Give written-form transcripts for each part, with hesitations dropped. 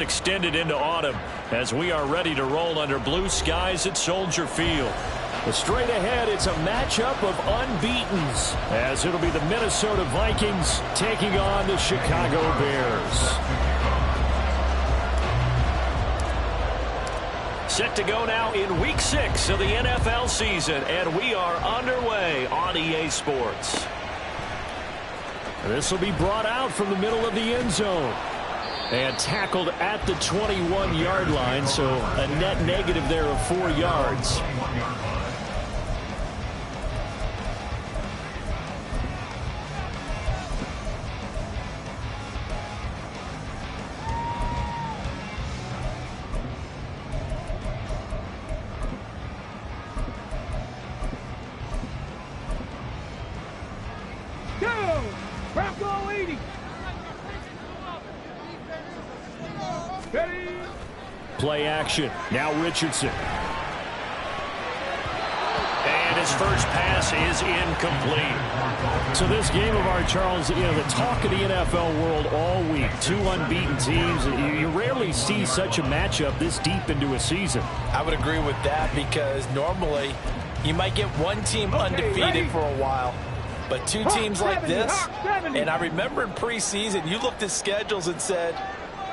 Extended into autumn as we are ready to roll under blue skies at Soldier Field. But straight ahead, it's a matchup of unbeatens as it'll be the Minnesota Vikings taking on the Chicago Bears. Set to go now in Week 6 of the NFL season, and we are underway on EA Sports. This will be brought out from the middle of the end zone. And tackled at the 21-yard line, so a net negative there of 4 yards. Go! Bronco 80! Play action. Now Richardson. And his first pass is incomplete. So this game of our, Charles, the talk of the NFL world all week. 2 unbeaten teams. You rarely see such a matchup this deep into a season. I would agree with that because normally you might get one team undefeated for a while. But 2 teams like this, and I remember in preseason, you looked at schedules and said,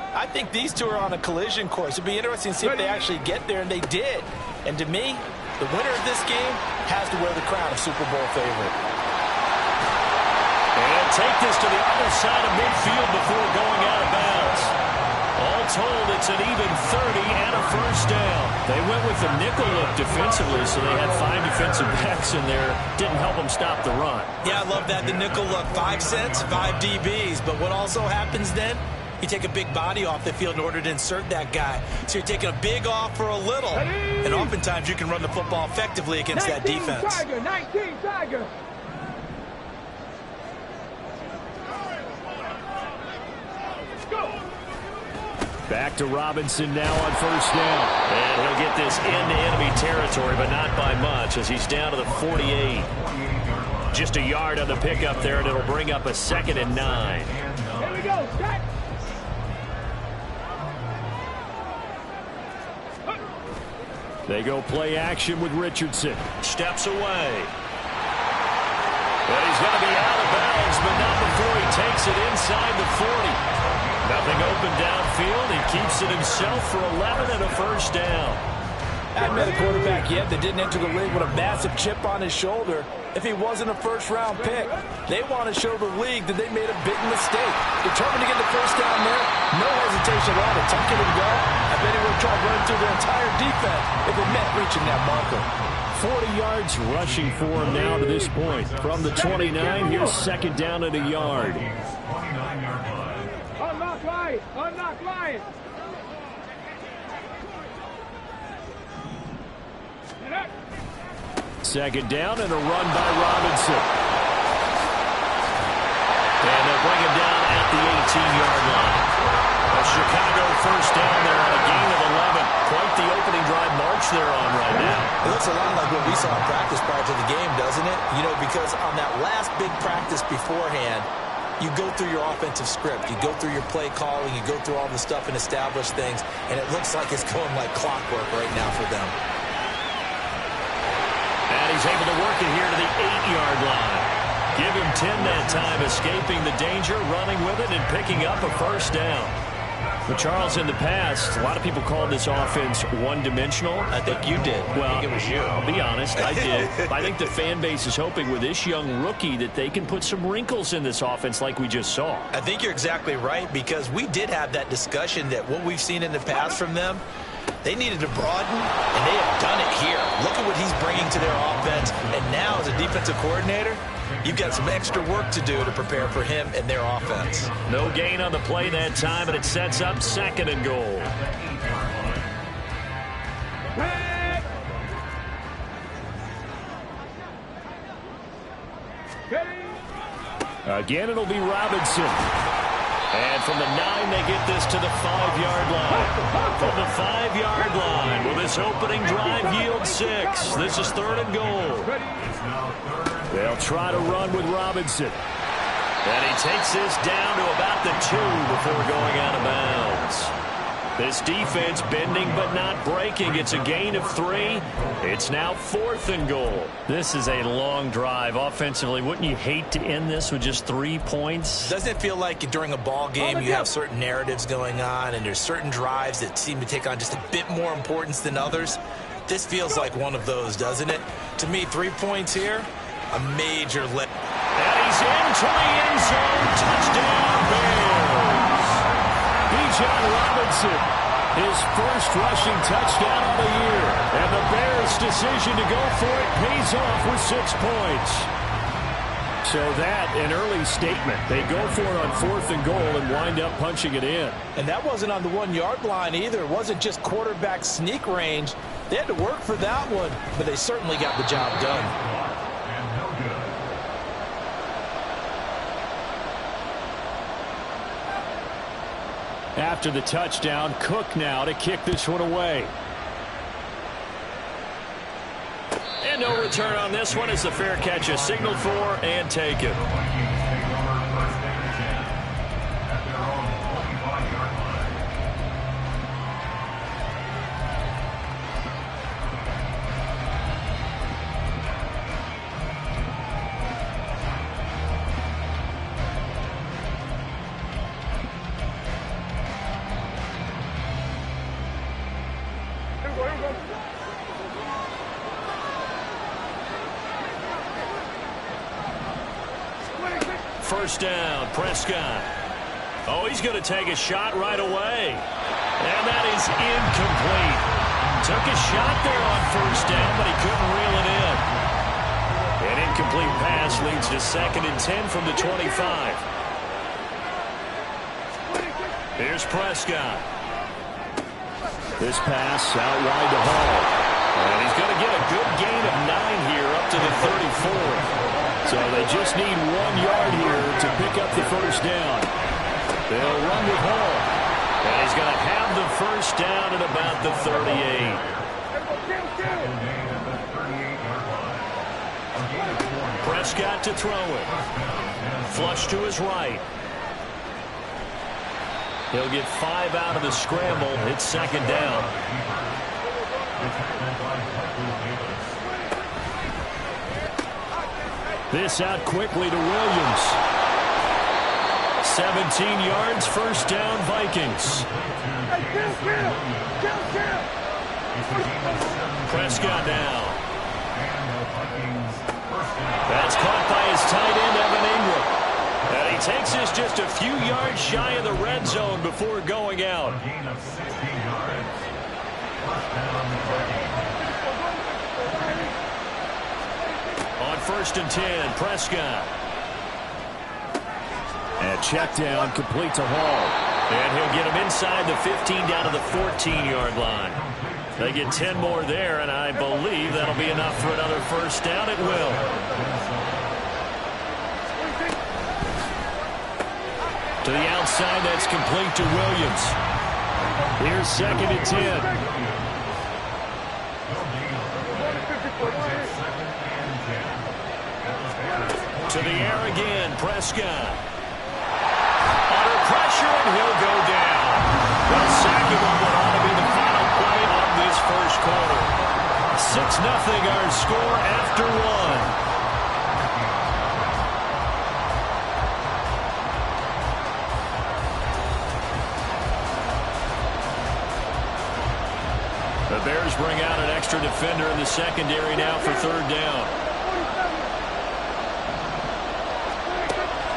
I think these 2 are on a collision course. It'd be interesting to see if they actually get there, and they did. And to me, the winner of this game has to wear the crown of Super Bowl favorite. And take this to the other side of midfield before going out of bounds. All told, it's an even 30 and a first down. They went with the nickel look defensively, so they had 5 defensive backs in there. Didn't help them stop the run. Yeah, I love that, the nickel look. 5 cents, 5 DBs. But what also happens then? You take a big body off the field in order to insert that guy. So you're taking a big off for a little. And oftentimes you can run the football effectively against that defense. Tiger, 19 Tiger. Back to Robinson now on first down. And he'll get this into enemy territory, but not by much as he's down to the 48. Just a yard on the pickup there, and it'll bring up a 2nd and 9. Here we go, set. They go play action with Richardson. Steps away. But he's going to be out of bounds, but not before he takes it inside the 40. Nothing open downfield. He keeps it himself for 11 and a first down. I haven't met a quarterback yet that didn't enter the league with a massive chip on his shoulder if he wasn't a first-round pick. They want to show the league that they made a big mistake. Determined to get the first down there, no hesitation at all to tuck it and go. I bet he would have tried running through their entire defense if it meant reaching that marker. 40 yards rushing for him now to this point. From the 29, here's 2nd down at a yard. Unlock line. Unlock line. Second down and a run by Robinson. And they'll bring him down at the 18-yard line. A Chicago first down there on a gain of 11. Quite the opening drive march they're on right now. It looks a lot like what we saw in practice prior to the game, doesn't it? You know, because on that last big practice beforehand, you go through your offensive script. You go through your play calling. You go through all the stuff and establish things. And it looks like it's going like clockwork right now for them. And he's able to work it here to the 8-yard line. Give him 10 that time, escaping the danger, running with it, and picking up a first down. But Charles, in the past, a lot of people called this offense one-dimensional. I think you did. Well, I think it was you. I'll be honest, I did. I think the fan base is hoping with this young rookie that they can put some wrinkles in this offense like we just saw. I think you're exactly right, because we did have that discussion that what we've seen in the past from them, they needed to broaden, and they have done it here. Look at what he's bringing to their offense. And now, as a defensive coordinator, you've got some extra work to do to prepare for him and their offense. No gain on the play that time, and it sets up 2nd and goal. Again, it'll be Robinson. And from the 9, they get this to the 5-yard line. From the 5-yard line, will this opening drive yield 6? This is 3rd and goal. They'll try to run with Robinson. And he takes this down to about the 2 before going out of bounds. This defense bending but not breaking. It's a gain of 3. It's now 4th and goal. This is a long drive offensively. Wouldn't you hate to end this with just 3 points? Doesn't it feel like during a ball game you have certain narratives going on and there's certain drives that seem to take on just a bit more importance than others? This feels like one of those, doesn't it? To me, 3 points here, a major lift. And he's into the end zone. Touchdown, Bears. Bijan Robinson, his first rushing touchdown of the year. And the Bears' decision to go for it pays off with 6 points. So that, an early statement. They go for it on 4th and goal and wind up punching it in. And that wasn't on the 1-yard line either. It wasn't just quarterback sneak range. They had to work for that one, but they certainly got the job done. After the touchdown, Cook now to kick this one away. And no return on this one as the fair catch is signaled for and taken. First down, Prescott. Oh, he's going to take a shot right away. And that is incomplete. Took a shot there on first down, but he couldn't reel it in. An incomplete pass leads to 2nd and 10 from the 25. Here's Prescott. This pass out wide to Hall. And he's going to get a good gain of 9 here up to the 34. So they just need 1 yard here to pick up the first down. They'll run with Hall. And he's going to have the first down at about the 38. Prescott to throw it. Flush to his right. He'll get 5 out of the scramble. It's 2nd down. This out quickly to Williams. 17 yards, first down, Vikings. Prescott now. That's caught by his tight end, Evan Ingram. And he takes this just a few yards shy of the red zone before going out. On 1st and 10, Prescott. And check down, complete to Hall. And he'll get him inside the 15 down to the 14-yard line. They get 10 more there, and I believe that'll be enough for another first down. It will. To the outside, that's complete to Williams. Here's 2nd and 10. To the air again, Prescott. Under pressure, and he'll go down. Well, second one would ought to be the final play of this first quarter. 6-0 our score after 1. The Bears bring out an extra defender in the secondary now for 3rd down.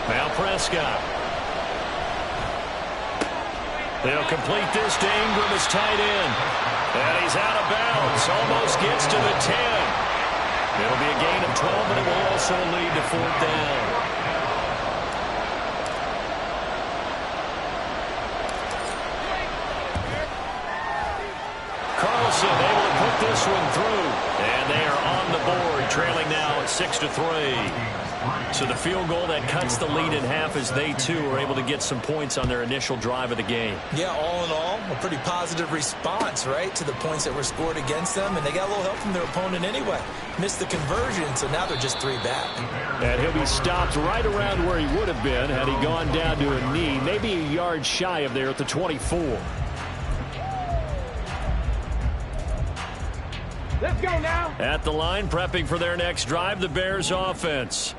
Now Prescott. They'll complete this to Ingram as tight end. And he's out of bounds. Almost gets to the 10. It'll be a gain of 12, but it will also lead to 4th down. Carlson able to put this one through. And they are on the board, trailing now at 6-3. So the field goal that cuts the lead in half as they, too, are able to get some points on their initial drive of the game. Yeah, all in all, a pretty positive response, right, to the points that were scored against them. And they got a little help from their opponent anyway. Missed the conversion, so now they're just 3 back. And he'll be stopped right around where he would have been had he gone down to a knee, maybe a yard shy of there at the 24. Let's go now. At the line, prepping for their next drive, the Bears offense.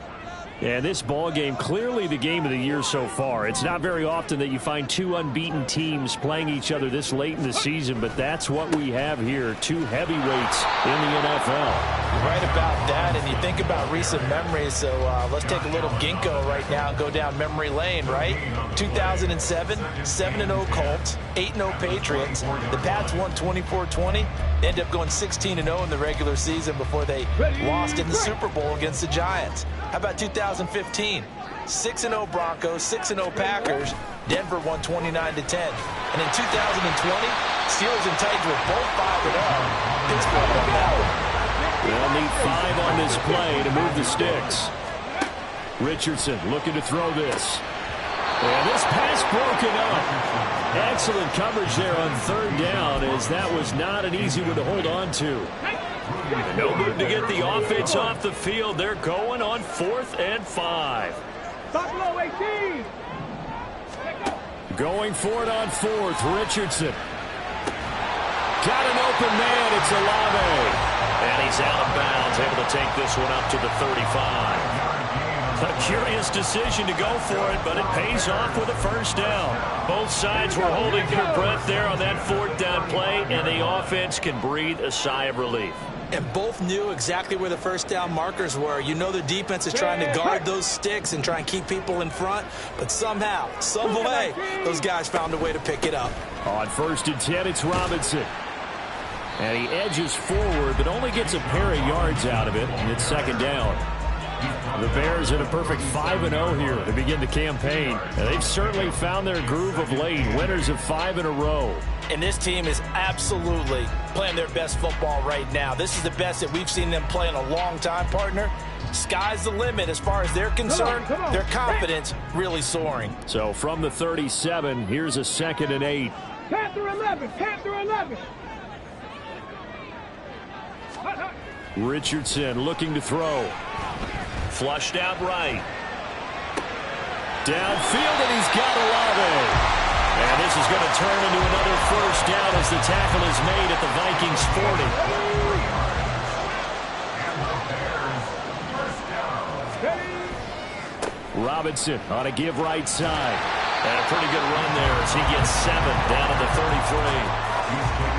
And this ball game, clearly the game of the year so far. It's not very often that you find two unbeaten teams playing each other this late in the season, but that's what we have here, two heavyweights in the NFL. You're right about that, and you think about recent memories, so let's take a little ginkgo right now and go down memory lane, right? 2007, 7-0 Colts, 8-0 Patriots. The Pats won 24-20. They ended up going 16-0 in the regular season before they lost in the Super Bowl against the Giants. How about 2015? 6-0 Broncos, 6-0 Packers. Denver won 29-10. And in 2020, Steelers and Titans were both 5-0. Pittsburgh won that one. They'll need 5 on this play to move the sticks. Richardson looking to throw this. And this pass broken up. Excellent coverage there on third down, as that was not an easy one to hold on to. No move to get the offense off the field. They're going on 4th and 5. Buffalo 18. Going for it on 4th. Richardson. Got an open man. It's Olave. And he's out of bounds, able to take this one up to the 35. A curious decision to go for it, but it pays off with a first down. Both sides were holding their breath there on that 4th down play, and the offense can breathe a sigh of relief. And both knew exactly where the first down markers were. You know the defense is trying to guard those sticks and try and keep people in front, but somehow, some way, those guys found a way to pick it up. On 1st and 10, it's Robinson. And he edges forward, but only gets a pair of yards out of it, and it's 2nd down. The Bears in a perfect 5-0 here to begin the campaign. And they've certainly found their groove of late, winners of 5 in a row. And this team is absolutely playing their best football right now. This is the best that we've seen them play in a long time, partner. Sky's the limit as far as they're concerned. Their confidence really soaring. So from the 37, here's a 2nd and 8. Panther 11. Panther 11. Richardson looking to throw. Flushed out right. Downfield, and he's got Olave. And this is going to turn into another first down as the tackle is made at the Vikings 40. Robinson on a give right side. And a pretty good run there as he gets 7 down at the 33.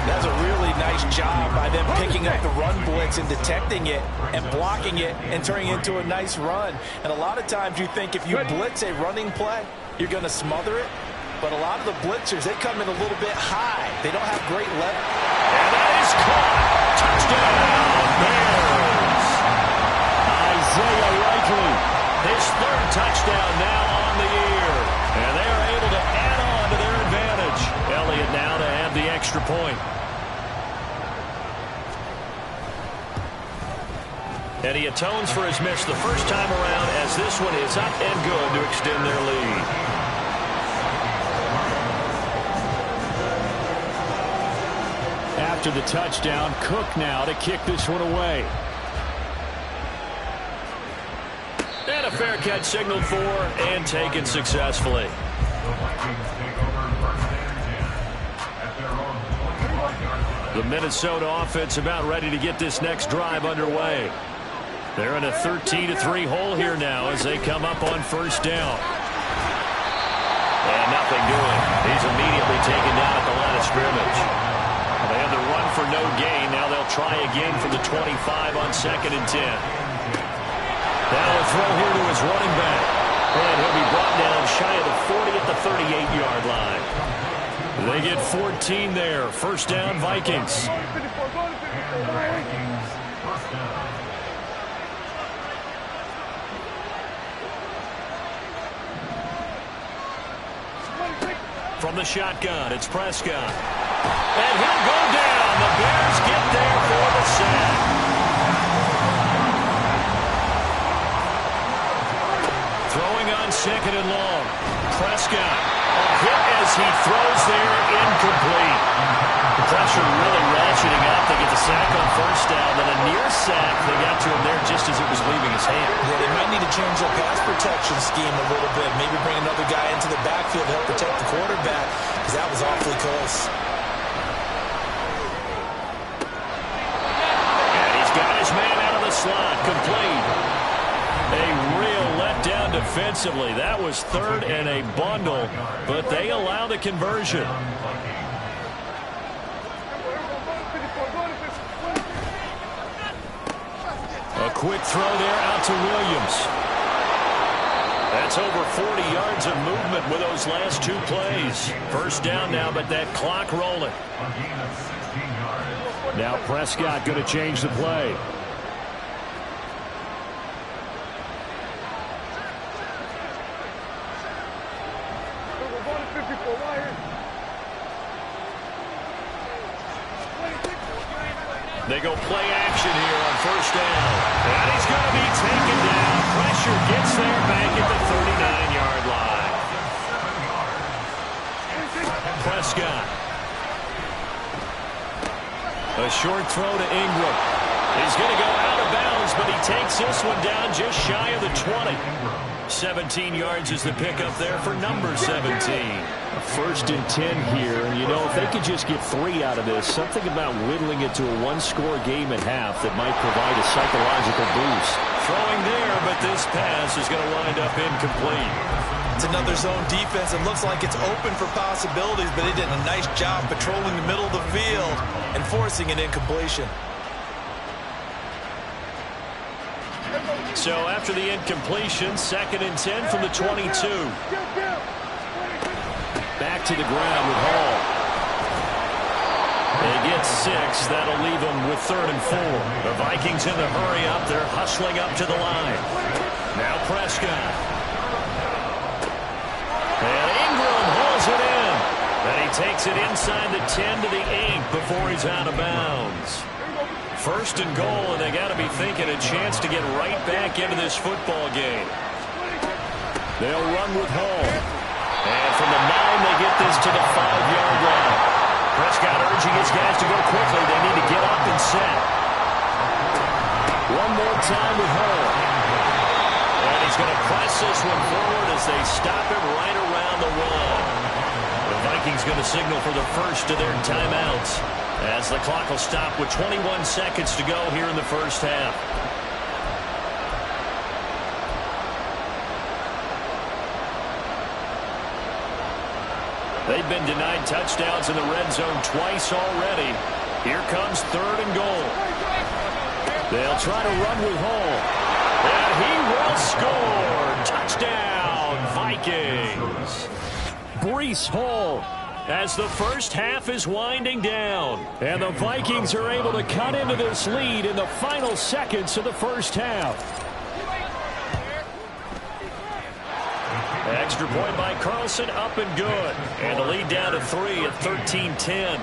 That's a really nice job by them picking up the run blitz and detecting it and blocking it and turning it into a nice run. And a lot of times you think if you blitz a running play, you're going to smother it. But a lot of the blitzers, they come in a little bit high. They don't have great leverage. And that is caught. Touchdown, Bears. Isaiah Likely, his 3rd touchdown now on the year. And they are able to add on to their advantage. Elliott now to have the extra point. And he atones for his miss the first time around, as this one is up and good to extend their lead. After the touchdown, Cook now to kick this one away. And a fair catch signaled for and taken successfully. The Minnesota offense about ready to get this next drive underway. They're in a 13-3 hole here now as they come up on first down. And nothing doing. He's immediately taken down at the line of scrimmage. They had the run for no gain. Now they'll try again from the 25 on 2nd and 10. Now a throw here to his running back. And he'll be brought down shy of the 40 at the 38-yard line. They get 14 there. First down, Vikings. From the shotgun, it's Prescott. And he'll go down. The Bears get there for the sack. Throwing on 2nd and long. Prescott. A hit as he throws there, incomplete. The pressure really ratcheting up. They get the sack on first down, then a near sack. They got to him there just as it was leaving his hand. Yeah, they might need to change their pass protection scheme a little bit. Maybe bring another guy into the backfield to help protect the quarterback, because that was awfully close. defensively. That was third and a bundle, but they allow the conversion. A quick throw there out to Williams. That's over 40 yards of movement with those last two plays. First down now, but that clock rolling. Now Prescott going to change the play. They go play action here on first down. And he's going to be taken down. Pressure gets there back at the 39-yard line. Prescott. A short throw to Ingram. He's going to go out of bounds, but he takes this one down just shy of the 20. 17 yards is the pickup there for number 17. First and 10 here, and you know, if they could just get 3 out of this, something about whittling it to a one-score game at half that might provide a psychological boost. Throwing there, but this pass is going to wind up incomplete. It's another zone defense. It looks like it's open for possibilities, but they did a nice job patrolling the middle of the field and forcing an incompletion. So after the incompletion, second and 10 from the 22. Back to the ground with Hall. They get 6. That'll leave them with third and 4. The Vikings in the hurry up. They're hustling up to the line. Now Prescott. And Ingram hauls it in. And he takes it inside the 10 to the 8 before he's out of bounds. First and goal, and they got to be thinking a chance to get right back into this football game. They'll run with Hall. And from the 9, they get this to the 5-yard line. Prescott urging his guys to go quickly. They need to get up and set. One more time with Hall. And he's going to press this one forward as they stop him right around the run. The Vikings going to signal for the first of their timeouts, as the clock will stop with 21 seconds to go here in the first half. They've been denied touchdowns in the red zone twice already. Here comes third and goal. They'll try to run with Hall. And he will score. Touchdown, Vikings. Breece Hall. As the first half is winding down. And the Vikings are able to cut into this lead in the final seconds of the first half. Extra point by Carlson, up and good. And the lead down to 3 at 13-10.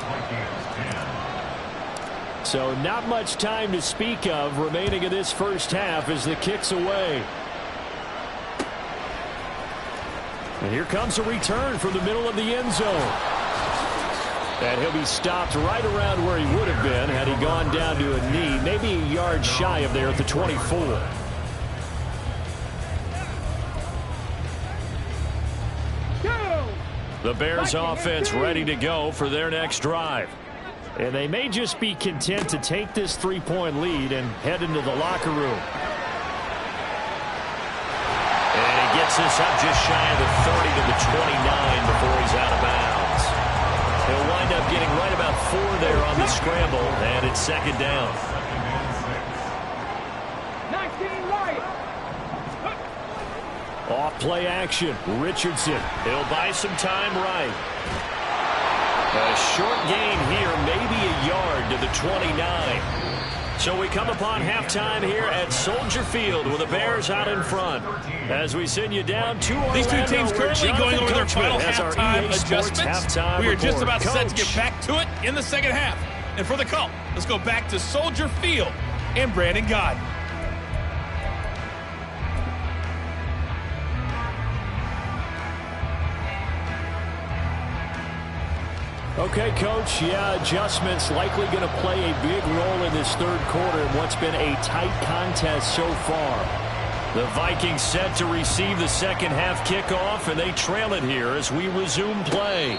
So not much time to speak of remaining in this first half as the kick's away. And here comes a return from the middle of the end zone. And he'll be stopped right around where he would have been had he gone down to a knee, maybe a yard shy of there at the 24. The Bears offense ready to go for their next drive. And they may just be content to take this 3-point lead and head into the locker room. And he gets this up just shy of the 30 to the 29 before he's out of bounds. He'll wind up getting right about 4 there on the scramble, and it's second down. 19 right. Off play action. Richardson. He'll buy some time right. A short gain here, maybe a yard to the 29. So we come upon halftime here at Soldier Field with the Bears out in front. As we send you down to Orlando, these two teams currently going over their final halftime adjustments. We are just about set to get back to it in the second half. And for the call, let's go back to Soldier Field and Brandon Gaudin. Okay, Coach, yeah, adjustments likely going to play a big role in this third quarter in what's been a tight contest so far. The Vikings set to receive the second half kickoff, and they trail it here as we resume play.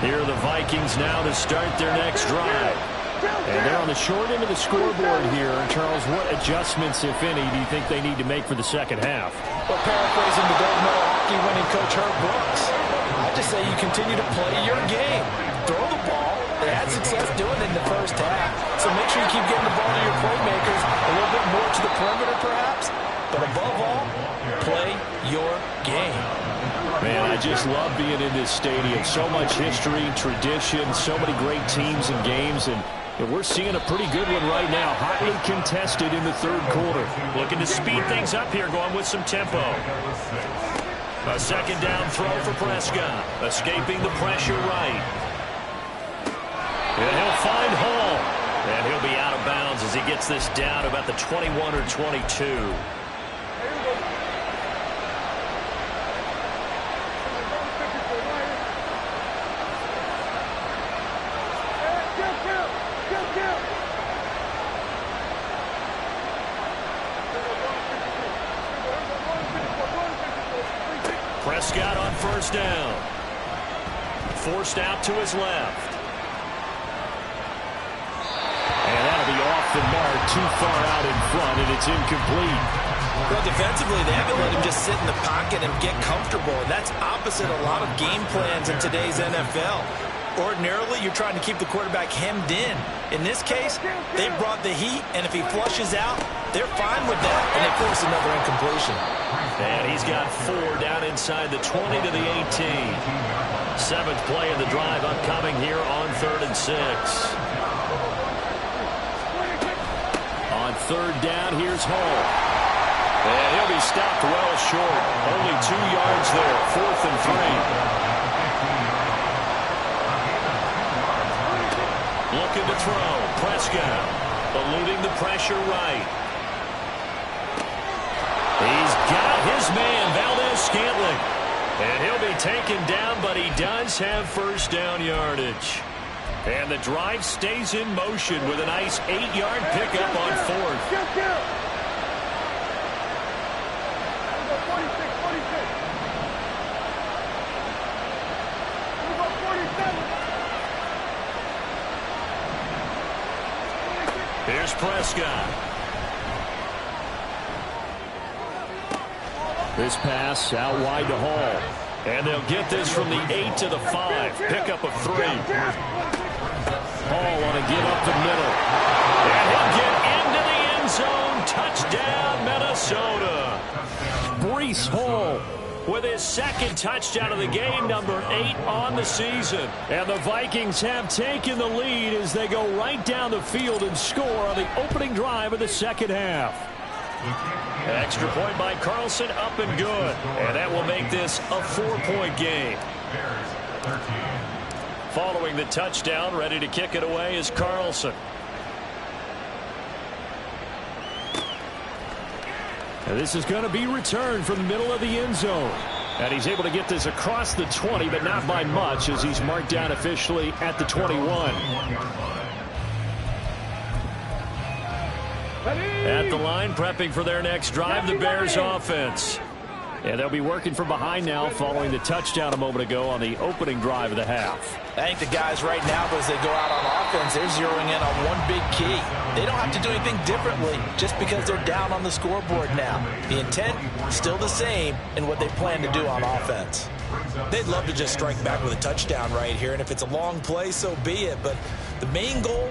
Here are the Vikings now to start their next drive. And they're on the short end of the scoreboard here. Charles, what adjustments, if any, do you think they need to make for the second half? Well, paraphrasing the gold medal hockey winning coach Herb Brooks, I just say you continue to play your game. Throw the ball. They had success doing it in the first half. So make sure you keep getting the ball to your playmakers, a little bit more to the perimeter perhaps. But above all, play your game. Man, I just love being in this stadium. So much history, tradition, so many great teams and games, and we're seeing a pretty good one right now. Hotly contested in the third quarter. Looking to speed things up here, going with some tempo. A second down throw for Prescott. Escaping the pressure right. And he'll find Hall. And he'll be out of bounds as he gets this down about the 21 or 22. Prescott on first down. Forced out to his left. And that'll be off the mark, too far out in front, and it's incomplete. Well, defensively, they haven't let him just sit in the pocket and get comfortable, and that's opposite a lot of game plans in today's NFL. Ordinarily, you're trying to keep the quarterback hemmed in. In this case, they brought the heat, and if he flushes out, they're fine with that, and they force another incompletion. And he's got 4 down inside the 20 to the 18. 7th play of the drive upcoming here on 3rd and 6. On 3rd down, here's Hall. And he'll be stopped well short. Only 2 yards there. 4th and 3. Looking to throw. Prescott eluding the pressure right. He's got his man, Valdes-Scantling. And he'll be taken down, but he does have first down yardage. And the drive stays in motion with a nice 8-yard pickup on 4th. Here's Prescott. This pass out wide to Hall. And they'll get this from the 8 to the 5. Pickup of 3. Hall on a get up the middle. And he'll get into the end zone. Touchdown, Minnesota. Breece Hall with his 2nd touchdown of the game, number 8 on the season. And the Vikings have taken the lead as they go right down the field and score on the opening drive of the second half. An extra point by Carlson, up and good. And that will make this a 4-point game. Following the touchdown, ready to kick it away is Carlson. And this is going to be returned from the middle of the end zone. And he's able to get this across the 20, but not by much, as he's marked down officially at the 21. At the line, prepping for their next drive, the Bears offense. And they'll be working from behind now following the touchdown a moment ago on the opening drive of the half. I think the guys right now, as they go out on offense, they're zeroing in on one big key. They don't have to do anything differently just because they're down on the scoreboard now. The intent, still the same in what they plan to do on offense. They'd love to just strike back with a touchdown right here, and if it's a long play, so be it. But the main goal,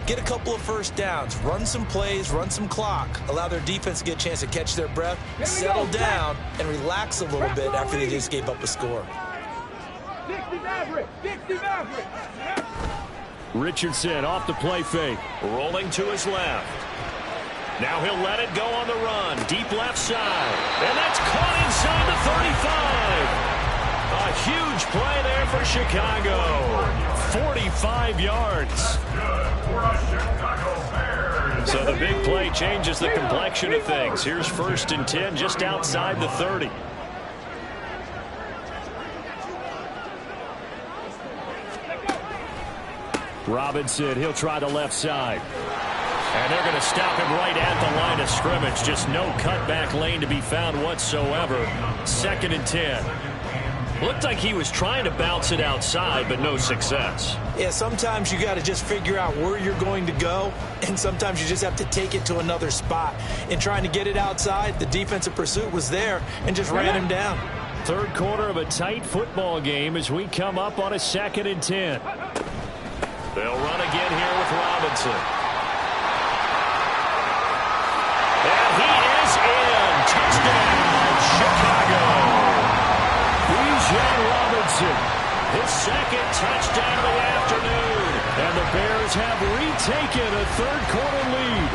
get a couple of first downs, run some plays, run some clock, allow their defense to get a chance to catch their breath, settle down, and relax a little bit after they just gave up a score. Richardson off the play fake. Rolling to his left. Now he'll let it go on the run. Deep left side. And that's caught inside the 35. A huge play there for Chicago. 45 yards. So the big play changes the complexion of things. Here's 1st and 10 just outside the 30. Robinson, he'll try the left side. And they're going to stop him right at the line of scrimmage. Just no cutback lane to be found whatsoever. 2nd and 10. Looked like he was trying to bounce it outside, but no success. Yeah, sometimes you got to just figure out where you're going to go, and sometimes you just have to take it to another spot. In trying to get it outside, the defensive pursuit was there and just ran him down. Third quarter of a tight football game as we come up on a 2nd and 10. They'll run again here with Robinson. And he is in. Touchdown, Chicago. Bijan Robinson, his 2nd touchdown of the afternoon. And the Bears have retaken a third-quarter lead.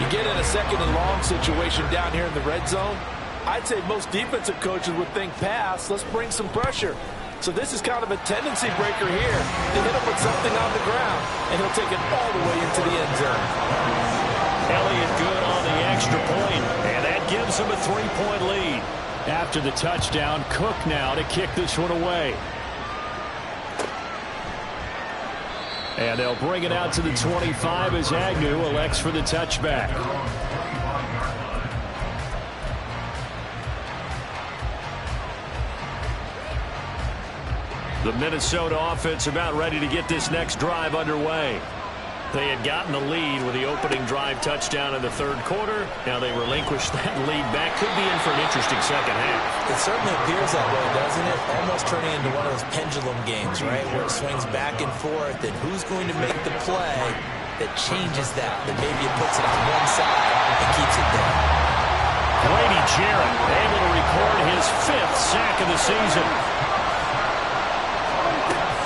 You get in a 2nd and long situation down here in the red zone, I'd say most defensive coaches would think pass. Let's bring some pressure. So this is kind of a tendency breaker here. They hit him with something on the ground, and he'll take it all the way into the end zone. Elliott good on the extra point, and that gives him a 3-point lead. After the touchdown, Cook now to kick this one away. And they'll bring it out to the 25 as Agnew elects for the touchback. The Minnesota offense about ready to get this next drive underway. They had gotten the lead with the opening drive touchdown in the third quarter. Now they relinquish that lead back. Could be in for an interesting second half. It certainly appears that way, doesn't it? Almost turning into one of those pendulum games, right? Where it swings back and forth, and who's going to make the play that changes that? That maybe it puts it on one side and keeps it there. Grady Jarrett able to record his 5th sack of the season.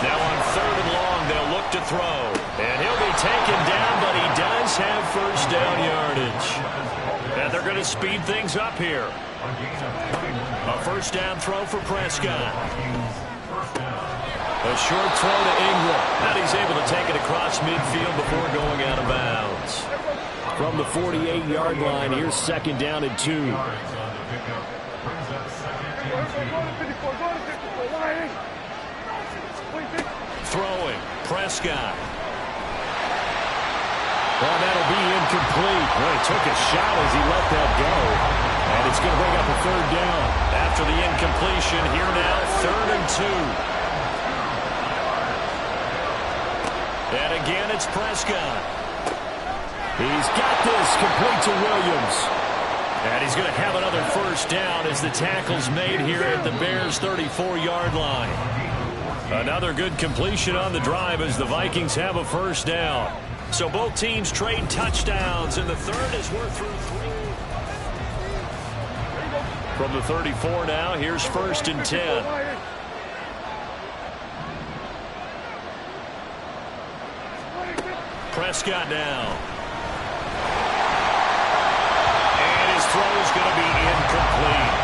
Now on 3rd and long, they'll look to throw. And he'll be taken down, but he does have first down yardage. And they're going to speed things up here. A first down throw for Prescott. A short throw to Ingram. And he's able to take it across midfield before going out of bounds. From the 48-yard line, here's 2nd down and 2. Throwing, Prescott. Well, that'll be incomplete. Well, he took a shot as he let that go. And it's going to bring up a 3rd down. After the incompletion, here now, 3rd and 2. And again, it's Prescott. He's got this complete to Williams. And he's going to have another first down as the tackle's made here at the Bears' 34-yard line. Another good completion on the drive as the Vikings have a first down. So both teams trade touchdowns, and the third as we're through 3. From the 34 now, here's 1st and 10. Prescott now. And his throw is going to be incomplete.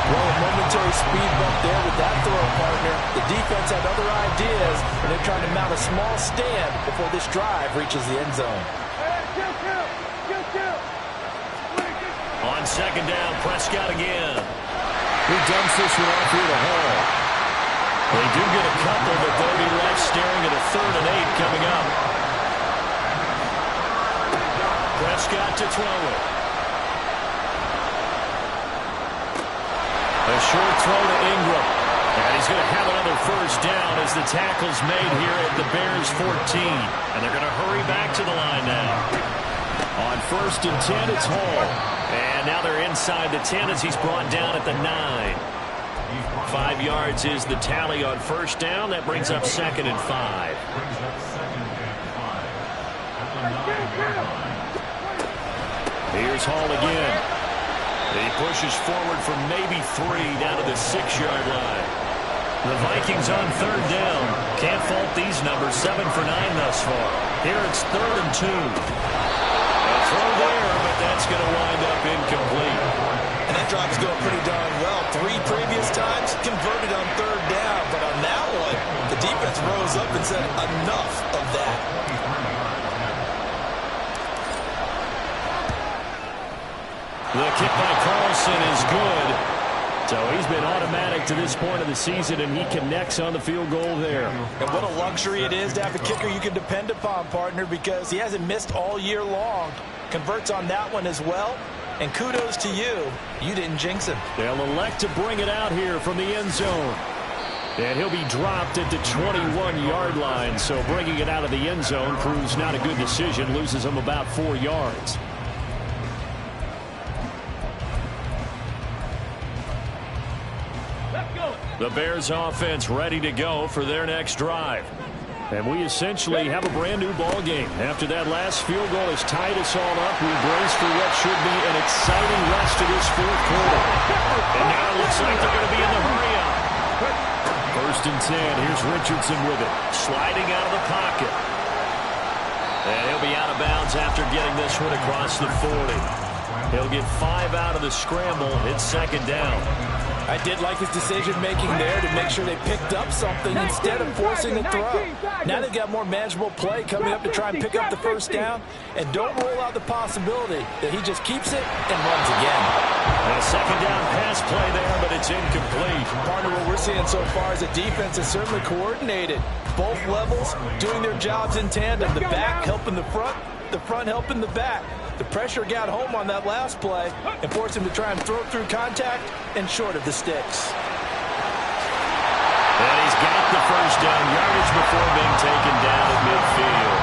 Well, a momentary speed bump there with that throw, partner. The defense had other ideas, and they're trying to mount a small stand before this drive reaches the end zone. On 2nd down, Prescott again. Who dumps this one off here to Hall? They do get a couple, but they'll be left staring at a 3rd and 8 coming up. Prescott to throw it. A short throw to Ingram. And he's going to have another first down as the tackle's made here at the Bears 14. And they're going to hurry back to the line now. On 1st and 10, it's Hall. And now they're inside the 10 as he's brought down at the 9. 5 yards is the tally on first down. That brings up 2nd and 5. Here's Hall again. He pushes forward from maybe 3 down to the 6-yard line. The Vikings on 3rd down. Can't fault these numbers. 7 for 9 thus far. Here it's 3rd and 2. A throw there, but that's going to wind up incomplete. And that drive is going pretty darn well. 3 previous times converted on 3rd down. But on that one, the defense rose up and said enough of that. The kick by Carlson is good. So he's been automatic to this point of the season, and he connects on the field goal there. And what a luxury it is to have a kicker you can depend upon, partner, because he hasn't missed all year long. Converts on that one as well. And kudos to you. You didn't jinx him. They'll elect to bring it out here from the end zone. And he'll be dropped at the 21-yard line. So bringing it out of the end zone proves not a good decision. Loses him about 4 yards. The Bears offense ready to go for their next drive. And we essentially have a brand new ball game. After that last field goal has tied us all up, we brace for what should be an exciting rest of this fourth quarter. And now it looks like they're going to be in the hurry up. 1st and 10. Here's Richardson with it. Sliding out of the pocket. And he'll be out of bounds after getting this one across the 40. He'll get 5 out of the scramble. It's 2nd down. I did like his decision-making there to make sure they picked up something instead of forcing the throw. Now they've got more manageable play coming up to try and pick up the 1st down. And don't rule out the possibility that he just keeps it and runs again. And a 2nd down pass play there, but it's incomplete. Partner, what we're seeing so far is the defense is certainly coordinated. Both levels doing their jobs in tandem. The back helping the front helping the back. The pressure got home on that last play and forced him to try and throw through contact and short of the sticks. And he's got the 1st down yardage before being taken down at midfield.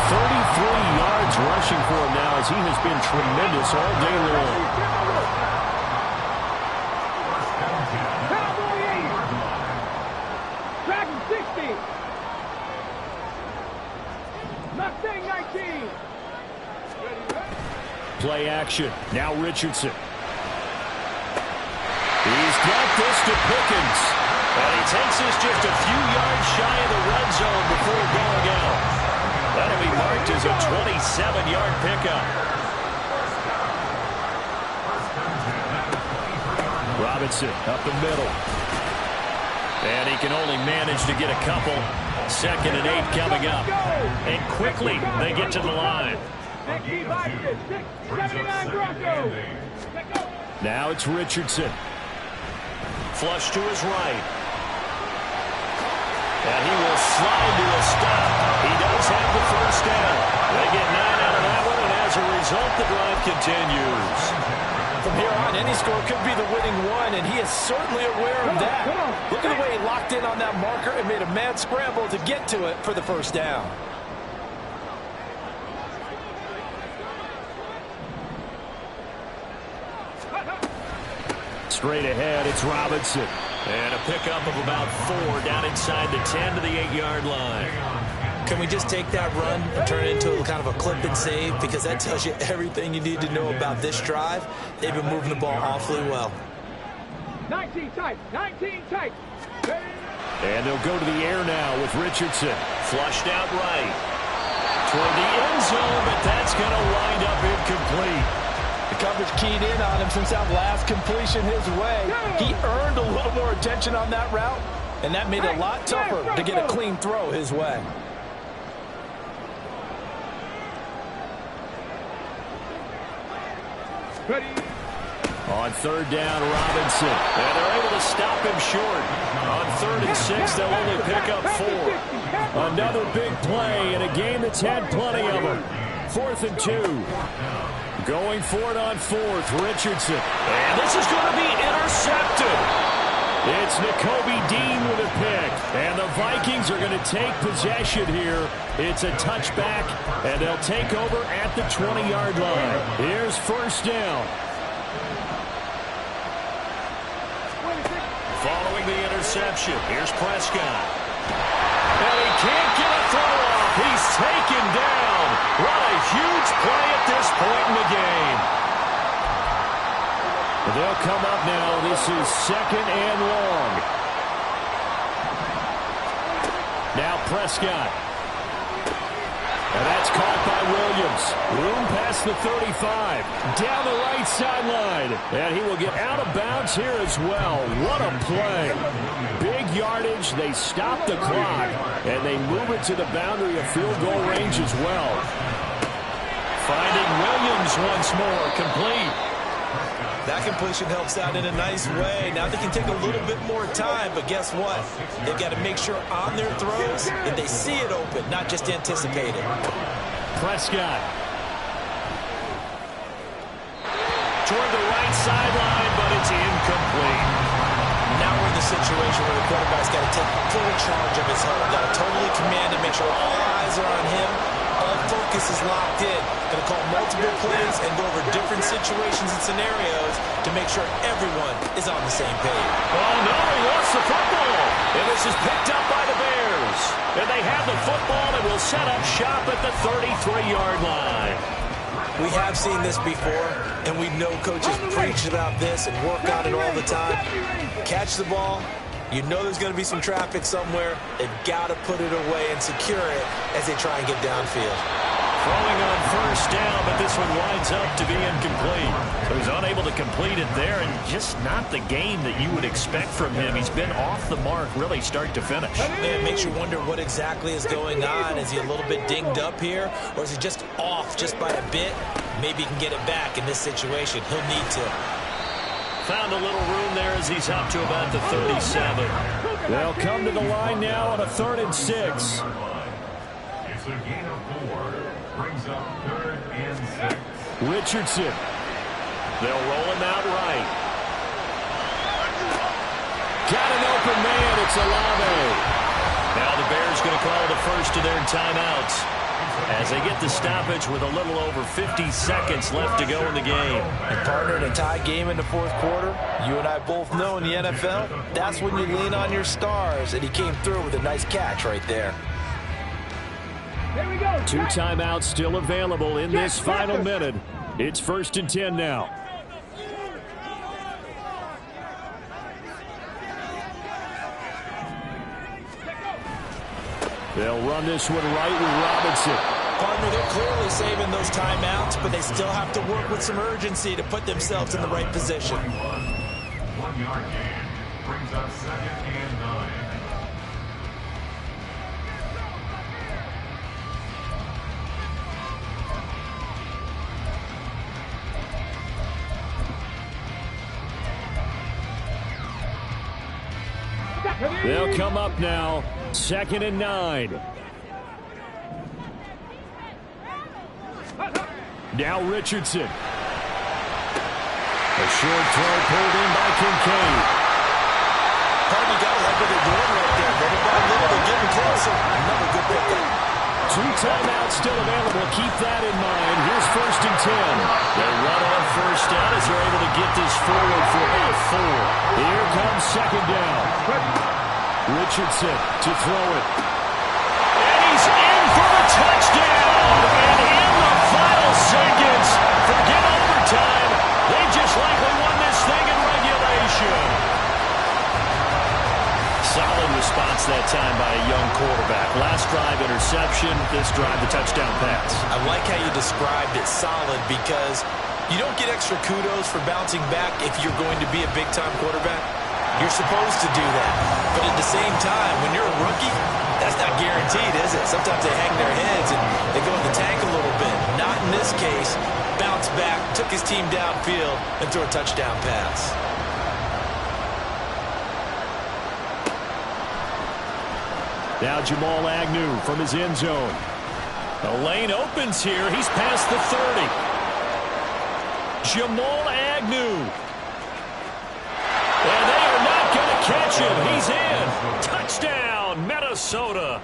133 yards rushing for him now as he has been tremendous all day long. Dragon 60. Mustang 19. Play action. Now Richardson. He's got this to Pickens. And he takes this just a few yards shy of the red zone before going out. That'll be marked as a 27-yard pickup. Robinson up the middle. And he can only manage to get a couple. 2nd and 8 coming up. And quickly they get to the line. Now it's Richardson. Flush to his right. And he will slide to a stop. He does have the 1st down. They get 9 out of that one, and as a result, the drive continues. From here on, any score could be the winning one, and he is certainly aware of that. Look at the way he locked in on that marker and made a mad scramble to get to it for the 1st down. Straight ahead, it's Robinson. And a pickup of about 4 down inside the 10 to the 8-yard line. Can we just take that run and turn it into kind of a clip and save? Because that tells you everything you need to know about this drive. They've been moving the ball awfully well. 19 tight. 19 tight. And they'll go to the air now with Richardson. Flushed out right. Toward the end zone, but that's going to wind up incomplete. The coverage keyed in on him since that last completion his way. He earned a little more attention on that route, and that made it a lot tougher to get a clean throw his way. Ready. On 3rd down, Robinson. And they're able to stop him short. On 3rd and 6, they'll only pick up 4. Another big play in a game that's had plenty of them. 4th and 2. Going for it on 4th, Richardson. And this is going to be intercepted. It's Nakobe Dean with a pick. And the Vikings are going to take possession here. It's a touchback, and they'll take over at the 20-yard line. Here's 1st down. Following the interception, here's Prescott. And he can't get a throw off. He's taken down. What a huge play at this point in the game. They'll come up now. This is 2nd and long. Now Prescott. And that's caught by Williams. Room past the 35. Down the right sideline. And he will get out of bounds here as well. What a play. Big yardage. They stop the clock. And they move it to the boundary of field goal range as well. Finding Williams once more. Complete. That completion helps out in a nice way. Now they can take a little bit more time, but guess what? They've got to make sure on their throws that they see it open, not just anticipate it. Prescott. toward the right sideline, but it's incomplete. Now we're in the situation where the quarterback's got to take full charge of his home. Got to totally command and make sure all eyes are on him. All focus is locked in. Going to call multiple plays and go over different situations and scenarios to make sure everyone is on the same page. Oh, no, he lost the football. And this is picked up by the Bears. And they have the football and will set up shop at the 33-yard line. We have seen this before, and we know coaches preach about this and work on it all the time. Catch the ball. You know there's going to be some traffic somewhere. They've got to put it away and secure it as they try and get downfield. Throwing on first down, but this one winds up to be incomplete. So he's unable to complete it there, and just not the game that you would expect from him. He's been off the mark really start to finish. It makes you wonder what exactly is going on. Is he a little bit dinged up here, or is he just off just by a bit? Maybe he can get it back in this situation. He'll need to. Found a little room there as he's up to about the 37. They'll come to the line now on a 3rd and 6. It's a gain of 4. Brings up 3rd and 6. Richardson. They'll roll him out right. Got an open man. It's Olave. Now the Bears going to call the first of their timeouts as they get the stoppage with a little over 50 seconds left to go in the game. And partner, in a tie game in the 4th quarter, you and I both know in the NFL, that's when you lean on your stars, and he came through with a nice catch right there. Here we go. 2 timeouts still available in this final minute. It's 1st and 10 now. They'll run this one right with Robinson. Partner, they're clearly saving those timeouts, but they still have to work with some urgency to put themselves in the right position. 1 yard gain. Brings up 2nd and 9. They'll come up now. 2nd and 9. Now Richardson. A short throw pulled in by Kincaid. Partner, got to love what they're doing right there. Little by little, they're getting closer. Another good pickup. 2 timeouts still available. Keep that in mind. Here's 1st and 10. They run on first down as they're able to get this forward for about 4. Here comes 2nd down. Richardson to throw it. And he's in for the touchdown. And in the final seconds, forget overtime. They just likely won this thing in regulation. Solid response that time by a young quarterback. Last drive interception, this drive the touchdown pass. I like how you described it solid because you don't get extra kudos for bouncing back if you're going to be a big-time quarterback. You're supposed to do that. But at the same time, when you're a rookie, that's not guaranteed, is it? Sometimes they hang their heads and they go in the tank a little bit. Not in this case. Bounced back, took his team downfield, and threw a touchdown pass. Now Jamal Agnew from his end zone. The lane opens here. He's past the 30. Jamal Agnew. And they are not going to catch him. He's in. Touchdown, Minnesota.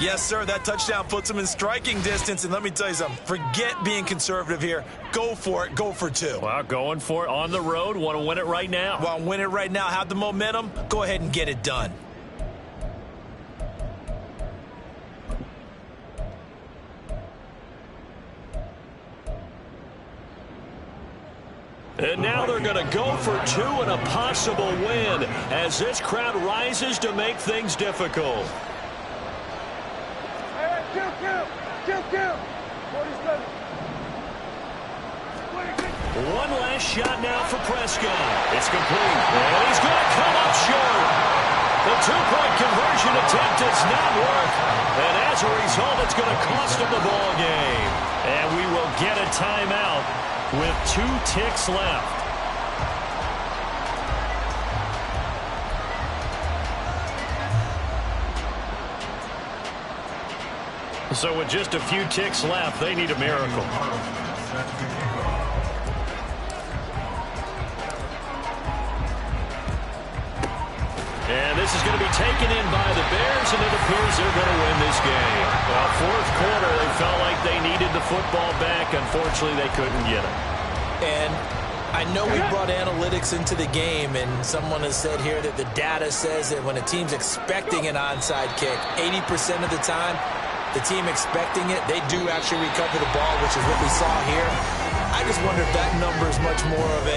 Yes, sir, that touchdown puts him in striking distance. And let me tell you something. Forget being conservative here. Go for it. Go for 2. Well, going for it on the road. Want to win it right now. Want to win it right now. Have the momentum. Go ahead and get it done. And now they're going to go for 2 and a possible win as this crowd rises to make things difficult. One last shot now for Prescott. It's complete. And he's going to come up short. The 2-point conversion attempt does not work. And as a result, it's going to cost him the ball game. And we will get a timeout with 2 ticks left. So with just a few ticks left, they need a miracle. going to be taken in by the Bears, and it appears they're going to win this game. Well, fourth quarter, they felt like they needed the football back. Unfortunately, they couldn't get it. And I know we brought analytics into the game, and someone has said here that the data says that when a team's expecting an onside kick, 80% of the time, the team expecting it, they do actually recover the ball, which is what we saw here. I just wonder if that number is much more of